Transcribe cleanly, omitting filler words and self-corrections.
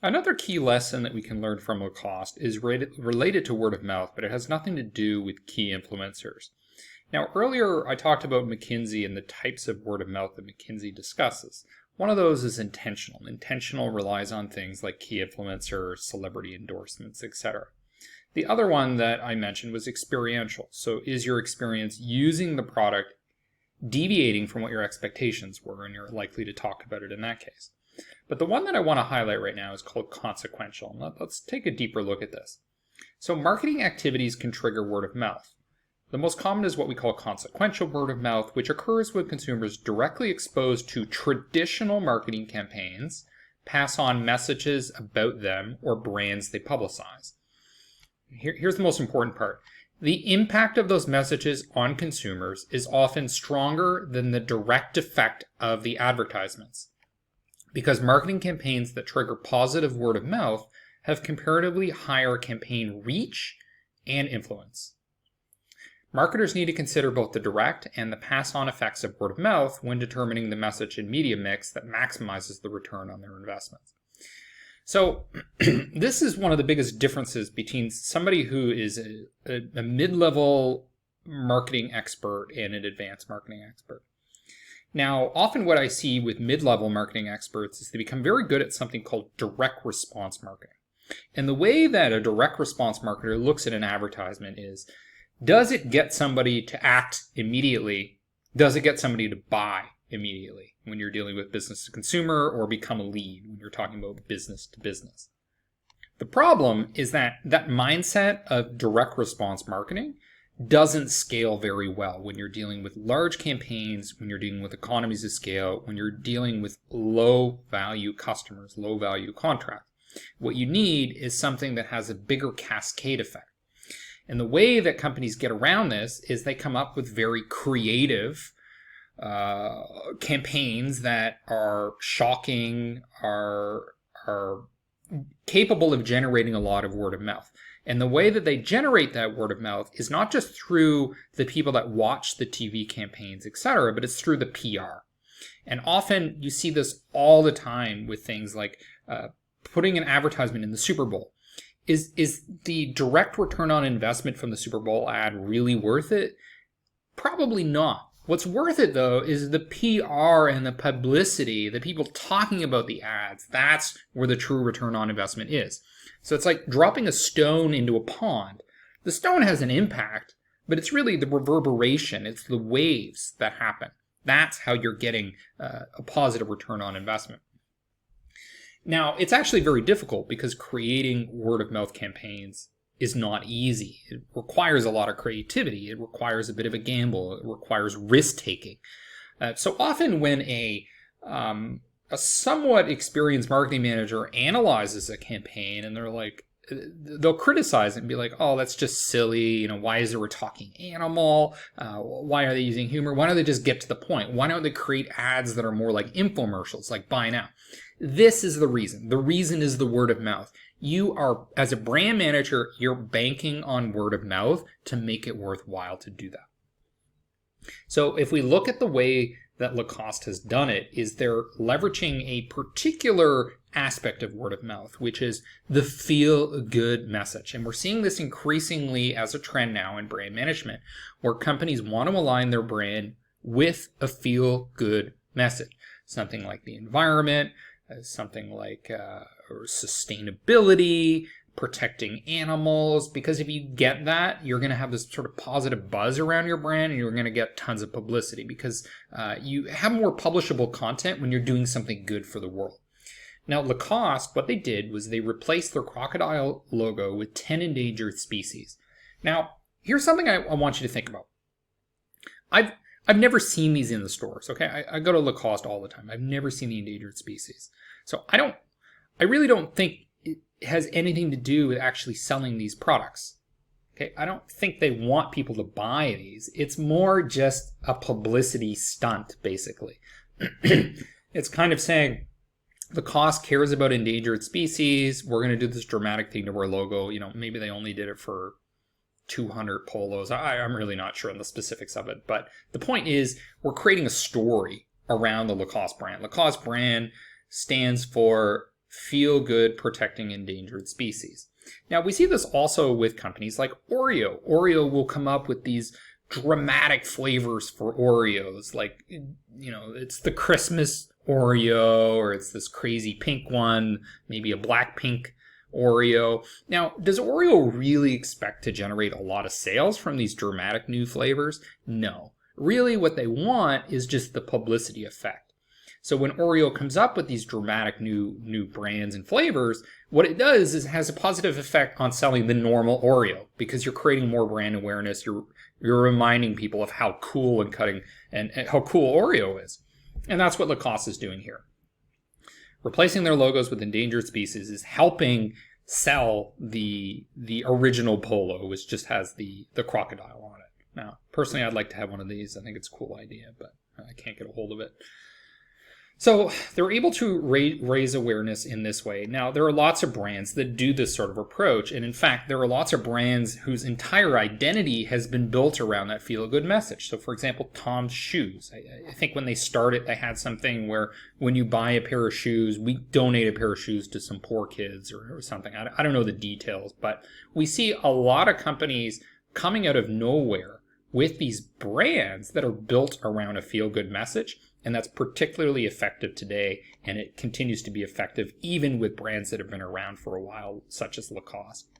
Another key lesson that we can learn from Lacoste is related to word of mouth, but it has nothing to do with key influencers. Now, earlier I talked about McKinsey and the types of word of mouth that McKinsey discusses. One of those is intentional. Intentional relies on things like key influencers, celebrity endorsements, etc. The other one that I mentioned was experiential. So is your experience using the product deviating from what your expectations were, and you're likely to talk about it in that case. But the one that I want to highlight right now is called consequential. Let's take a deeper look at this. So marketing activities can trigger word of mouth. The most common is what we call consequential word of mouth, which occurs when consumers directly exposed to traditional marketing campaigns pass on messages about them or brands they publicize. Here's the most important part. The impact of those messages on consumers is often stronger than the direct effect of the advertisements, because marketing campaigns that trigger positive word of mouth have comparatively higher campaign reach and influence. Marketers need to consider both the direct and the pass-on effects of word of mouth when determining the message and media mix that maximizes the return on their investments. So this is one of the biggest differences between somebody who is a mid-level marketing expert and an advanced marketing expert. Now, often what I see with mid-level marketing experts is they become very good at something called direct response marketing. And the way that a direct response marketer looks at an advertisement is, does it get somebody to act immediately? Does it get somebody to buy immediately when you're dealing with business to consumer, or become a lead when you're talking about business to business? The problem is that mindset of direct response marketing doesn't scale very well when you're dealing with large campaigns, when you're dealing with economies of scale, when you're dealing with low value customers, low value contracts. What you need is something that has a bigger cascade effect. And the way that companies get around this is they come up with very creative campaigns that are shocking, are capable of generating a lot of word of mouth. And the way that they generate that word of mouth is not just through the people that watch the TV campaigns, etc., but it's through the PR. And often you see this all the time with things like putting an advertisement in the Super Bowl. Is the direct return on investment from the Super Bowl ad really worth it? Probably not. What's worth it, though, is the PR and the publicity, the people talking about the ads. That's where the true return on investment is. So it's like dropping a stone into a pond. The stone has an impact, but it's really the reverberation. It's the waves that happen. That's how you're getting a positive return on investment. Now, it's actually very difficult because creating word-of-mouth campaigns is not easy. It requires a lot of creativity. It requires a bit of a gamble. It requires risk-taking. So often when a somewhat experienced marketing manager analyzes a campaign and they're like, they'll criticize it and be like, oh, that's just silly. Why is there a talking animal? Why are they using humor? Why don't they just get to the point? Why don't they create ads that are more like infomercials, like buy now? This is the reason. The reason is the word of mouth. You are, as a brand manager, you're banking on word of mouth to make it worthwhile to do that. So if we look at the way that Lacoste has done it, is they're leveraging a particular aspect of word of mouth, which is the feel-good message. And we're seeing this increasingly as a trend now in brand management, where companies want to align their brand with a feel-good message. Something like the environment, something like sustainability, protecting animals, because if you get that, you're going to have this sort of positive buzz around your brand, and you're going to get tons of publicity because you have more publishable content when you're doing something good for the world. Now, Lacoste, what they did was they replaced their crocodile logo with 10 endangered species. Now, here's something I want you to think about. I've never seen these in the stores, okay? I go to Lacoste all the time. I've never seen the endangered species. So I really don't think it has anything to do with actually selling these products. Okay, I don't think they want people to buy these. It's more just a publicity stunt, basically. It's kind of saying Lacoste cares about endangered species. We're going to do this dramatic thing to our logo. Maybe they only did it for 200 polos. I'm really not sure on the specifics of it. But the point is, we're creating a story around the Lacoste brand. Lacoste brand stands for feel good protecting endangered species. Now, we see this also with companies like Oreo. Oreo will come up with these dramatic flavors for Oreos, like, it's the Christmas Oreo, or it's this crazy pink one, maybe a black pink Oreo. Now, does Oreo really expect to generate a lot of sales from these dramatic new flavors? No. Really, what they want is just the publicity effect. So when Oreo comes up with these dramatic new brands and flavors, what it does is it has a positive effect on selling the normal Oreo, because you're creating more brand awareness. You're reminding people of how cool and cutting and how cool Oreo is. And that's what Lacoste is doing here. Replacing their logos with endangered species is helping sell the original polo, which just has the crocodile on it. Now, personally, I'd like to have one of these. I think it's a cool idea, but I can't get a hold of it. So they're able to raise awareness in this way. Now, there are lots of brands that do this sort of approach. And in fact, there are lots of brands whose entire identity has been built around that feel-good message. So for example, Tom's Shoes. I think when they started, they had something where when you buy a pair of shoes, we donate a pair of shoes to some poor kids or something. I don't know the details, but we see a lot of companies coming out of nowhere with these brands that are built around a feel-good message. And that's particularly effective today, and it continues to be effective even with brands that have been around for a while, such as Lacoste.